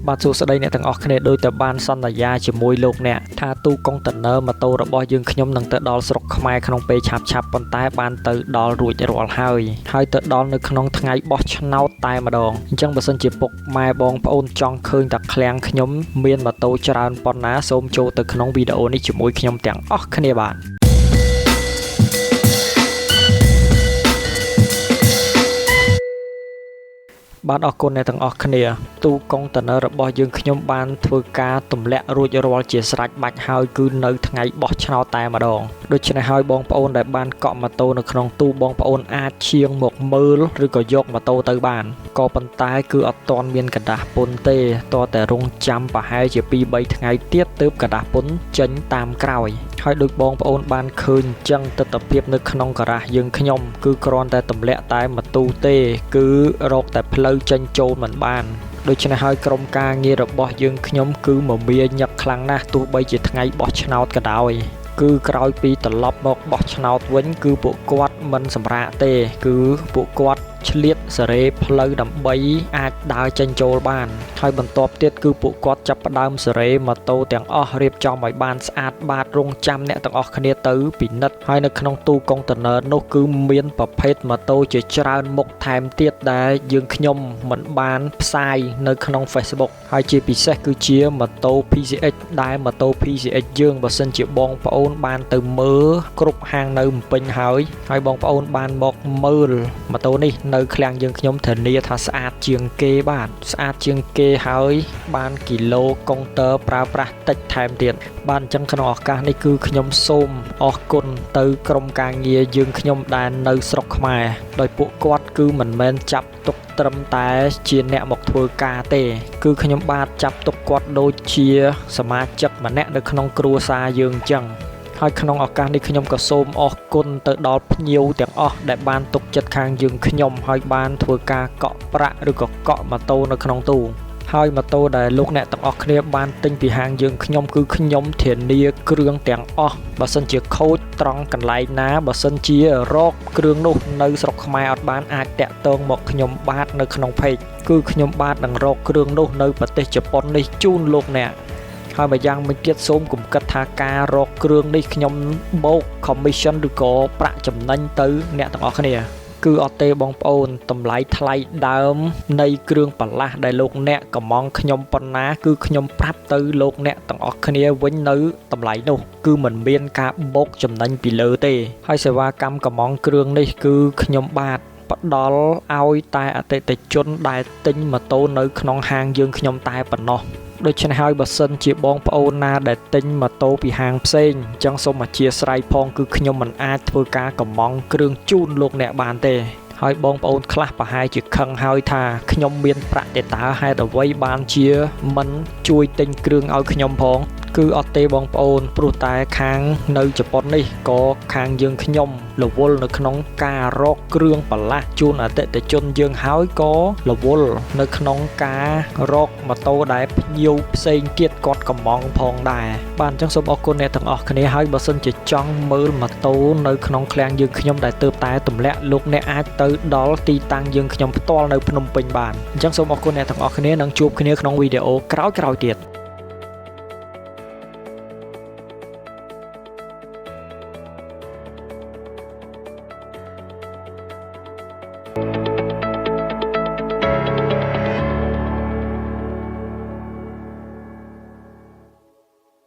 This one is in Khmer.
បាទសួស្តីអ្នកទាំងអស់គ្នាដោយតែបានសន្យាជាមួយលោកអ្នកថាទូកុងតឺន័រម៉ូតូរបស់យើងខ្ញុំនឹងទៅដល់ស្រុកខ្មែរក្នុងពេលឆាប់ៗប៉ុន្តែបានទៅដល់រួចរាល់ហើយទៅដល់នៅក្នុងថ្ងៃបោះឆ្នោតតែម្ដងអញ្ចឹងបើសិនជាពុកម៉ែបងប្អូនចង់ឃើញតែឃ្លាំងខ្ញុំមានម៉ូតូច្រើនប៉ុណ្ណាសូមចូលទៅក្នុងវីដេអូនេះជាមួយខ្ញុំទាំងអស់គ្នាបាទបាទអរគុណអ្នកទាំងអស់គ្នាទូកុងតឺន័ររបស់យើងខ្ញុំបានធ្វើការទម្លាក់រួចរាល់ជាស្រេចបាច់ហើយគឺនៅថ្ងៃបោះឆ្នោតតែម្ដងដូច្នេះហើយបងប្អូនដែលបានកក់ម៉ូតូនៅក្នុងទូបងប្អូនអាចឈៀងមកមើលឬក៏យកម៉ូតូទៅបានក៏ប៉ុន្តែគឺអត់ទាន់មានកដាស់ពុនទេតតែរងចាំប្រហែលជា 2-3 ថ្ងៃទៀតទើបកដាស់ពុនចេញតាមក្រោយហើយដូចបងប្អូនបានឃើញអញ្ចឹងទស្សនវិជ្ជានៅក្នុងការ៉ាសយើងខ្ញុំគឺគ្រាន់តែទម្លាក់តែម៉ូតូទេគឺរកតែផ្លូវចេញចូលមិនបានដូច្នេះហើយក្រុមការងាររបស់យើងខ្ញុំគឺមមាញឹកខ្លាំងណាស់ទោះបីជាថ្ងៃបោះឆ្នោតក៏ដោយគឺក្រោយពីត្រឡប់មកបោះឆ្នោតវិញគឺពួកគាត់មិនសម្រាកទេគឺពួកគាត់ឆ្លៀតសេរីផ្លូវដើម្បីអាចដើរចេញចូលបានហើយបន្ទាប់ទៀតគឺពួកគាត់ចាប់ផ្ដើមសេរីម៉ូតូទាំងអស់រៀបចំឲ្យបានស្អាតបាតរងចាំអ្នកទាំងអស់គ្នាទៅពិនិត្យហើយនៅក្នុងទូកុងតឺន័រនោះគឺមានប្រភេទម៉ូតូជាច្រើនមុខថែមទៀតដែលយើងខ្ញុំមិនបានផ្សាយនៅក្នុង Facebook ហើយជាពិសេសគឺជាម៉ូតូ PCX ដែលម៉ូតូ PCX យើងបើសិនជាបងប្អូនបានទៅមើលគ្រប់ហាងនៅភ្នំពេញហើយបងប្អូនបានមកមើលម៉ូតូនេះនៅឃ្លាំងយើងខ្ញុំធានាថាស្អាតជាងគេបាទស្អាតជាងគេហើយបានគីឡូកុងទ័រប្រើប្រាស់តិចថែមទៀតបាទអញ្ចឹងក្នុងឱកាសនេះគឺខ្ញុំសូមអរគុណទៅក្រុមការងារយើងខ្ញុំដែលនៅស្រុកខ្មែរដោយពួកគាត់គឺមិនមែនចាប់ទុកត្រឹមតែជាអ្នកមកធ្វើការទេគឺខ្ញុំបាទចាប់ទុកគាត់ដូចជាសមាជិកម្នាក់នៅក្នុងគ្រួសារយើងអញ្ចឹងហើយក្នុងឱកាសនេះខ្ញុំក៏សូមអរគុណទៅដល់ភ្ញៀវទាំងអស់ដែលបានទុកចិត្តខាងយើងខ្ញុំហើយបានធ្វើការកក់ប្រាក់ឬក៏កក់ម៉ូតូនៅក្នុងទូហើយម៉ូតូដែលលោកអ្នកទាំងអស់គ្នាបានទិញពីហាងយើងខ្ញុំគឺខ្ញុំធានាគ្រឿងទាំងអស់បើសិនជាខូចត្រង់កន្លែងណាបើសិនជារកគ្រឿងនោះនៅស្រុកខ្មែរអត់បានអាចតាក់ទងមកខ្ញុំបាទនៅក្នុង page គឺខ្ញុំបាទនឹងរកគ្រឿងនោះនៅប្រទេសជប៉ុននេះជូនលោកអ្នកហើយម្យ៉ាងមួយទៀតសូមកុំគិតថាការរកគ្រឿងនេះខ្ញុំបូក commission ឬក៏ប្រាក់ចំណេញទៅអ្នកទាំងអស់គ្នាគឺអត់ទេបងប្អូនតម្លៃថ្លៃដើមនៃគ្រឿងបន្លាស់ដែលលោកអ្នកកំងខ្ញុំប៉ុណ្ណាគឺខ្ញុំប្រាប់ទៅលោកអ្នកទាំងអស់គ្នាវិញនៅតម្លៃនោះគឺមិនមានការបូកចំណេញពីលើទេហើយសេវាកម្មកំងគ្រឿងនេះគឺខ្ញុំបាទផ្ដល់ឲ្យតែអតិថិជនដែលទិញម៉ូតូនៅក្នុងហាងយើងខ្ញុំតែប៉ុណ្ណោះដូច្នេះហើយបើសិនជាបងប្អូនណាដែលទិញម៉ូតូពីហាងផ្សេងអញ្ចឹងសូមអធិស្ឋានផងគឺខ្ញុំមិនអាចធ្វើការកំងគ្រឿងជូនលោកអ្នកបានទេហើយបងប្អូនខ្លះប្រហែលជាខឹងហើយថាខ្ញុំមានប្រាក់ទេតើហេតុអ្វីបានជាមិនជួយទិញគ្រឿងឲ្យខ្ញុំផងគឺអត់ទេបងប្អូនព្រោះតែខាងនៅជប៉ុននេះក៏ខាងយើងខ្ញុំរវល់នៅក្នុងការរកគ្រឿងបន្លាស់ជូនអតិថិជនយើងហើយក៏រវល់នៅក្នុងការរកម៉ូតូដែលភ្ញៀវផ្សេងទៀតគាត់កំងផងដែរបាទអញ្ចឹងសូមអរគុណអ្នកទាំងអស់គ្នាហើយបើសិនជាចង់មើលម៉ូតូនៅក្នុងឃ្លាំងយើងខ្ញុំដែលទើបតែទម្លាក់លោកអ្នកអាចទៅដល់ទីតាំងយើងខ្ញុំផ្ទាល់នៅភ្នំពេញបានអញ្ចឹងសូមអរគុណអ្នកទាំងអស់គ្នានិងជួបគ្នាក្នុងវីដេអូក្រោយៗទៀត